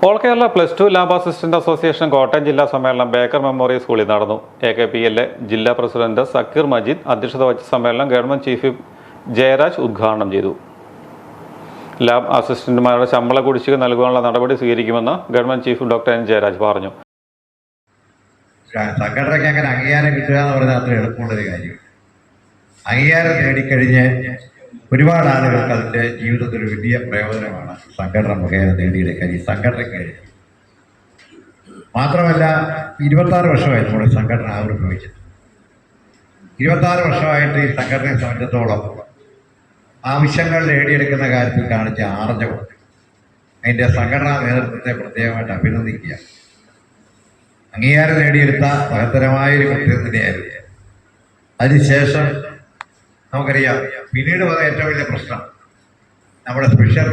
All Kerala +2 lab assistant association Kottayam ജില്ലാ സമ്മേളനം Baker memorial സ്കൂളിൽ നടന്നു. AKPLA ജില്ലാ പ്രസിഡന്റ് സക്കീർ മജീദ് അധ്യക്ഷത വഹിച്ച സമ്മേളനം ഗവൺമെന്റ് ചീഫ് ജയരാജ് ഉദ്ഘാടനം ചെയ്തു. ലാബ് അസിസ്റ്റന്റുമാരുടെ ശമ്പള കുടിശ്ശിക നൽകാനുള്ള നടപടി സ്വീകരിക്കുമെന്ന് government chief doctor N. Jayaraj പറഞ്ഞു. സംഘടനയ്ക്ക് അങ്ങനെ അംഗീകാരം കിട്ടുക എന്ന് പറഞ്ഞാൽ അത്ര എളുപ്പമുള്ളൊരു കാര്യം. അംഗീകാരം നേടിക്കഴിഞ്ഞ് ഒരുപാട് ആളുകൾക്ക് അതിൻ്റെ ജീവിതത്തിൽ ഒരു വലിയ പ്രയോജനമാണ് സംഘടന മുഖേന നേടിയെടുക്കാൻ ഈ സംഘടനയ്ക്ക് കഴിഞ്ഞു. മാത്രമല്ല 26 വർഷമായി നമ്മുടെ സംഘടന ആവിർഭവിച്ചത്. 26 വർഷമായിട്ട് ഈ സംഘടനയെ സംബന്ധിച്ചിടത്തോളം ആവശ്യങ്ങൾ നേടിയെടുക്കുന്ന കാര്യത്തിൽ കാണിച്ച ആർജവം അതിൻ്റെ സംഘടനാ നേതൃത്വത്തെ പ്രത്യേകമായിട്ട് അഭിനന്ദിക്കുക. അംഗീകാരം നേടിയെടുത്ത മഹത്തരമായൊരു കൃത്യം തന്നെയായിരുന്നു. അതിനുശേഷം നമുക്കറിയാം പിന്നീട് വന്ന ഏറ്റവും വലിയ പ്രശ്നം നമ്മുടെ സ്പെഷ്യൽ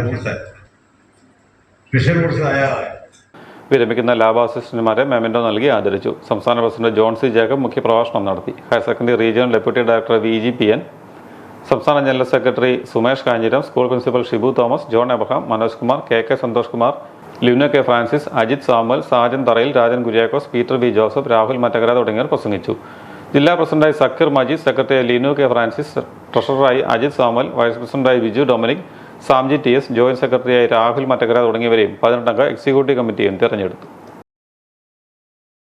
റൂൾസ് ആയ വിരമിക്കുന്ന ലാബ് അസിസ്റ്റന്റുമാരെ മെമന്റോ നൽകി ആദരിച്ചു. സംസ്ഥാന പ്രസിഡന്റ് ജോൺ സി ജേക്കബ് മുഖ്യപ്രഭാഷണം നടത്തി. Higher secondary regional deputy director VGPN, സംസ്ഥാന general secretary Sumesh Kanjiram, school principal Shibu Thomas, John Abraham, Manoj Kumar, KK Santhosh Kumar, Lino K. Francis, Ajith Samuel, Sajan Tharayil, Rajan Kuriakose, Peter B. Joseph, Rahul Mattakara തുടങ്ങിയവർ പ്രസംഗിച്ചു. ജില്ലാ പ്രസിഡന്റായി Zakir Majeed, secretary Lino K. Francis, ട്രഷററായി അജിത് സാമുവൽ, വൈസ് പ്രസിഡന്റായി Biju Dominic, Samji TS, joint സെക്രട്ടറിയായി രാഹുൽ മറ്റകര തുടങ്ങിയവരെയും 18 അംഗ എക്സിക്യൂട്ടീവ് കമ്മിറ്റിയും തെരഞ്ഞെടുത്തു.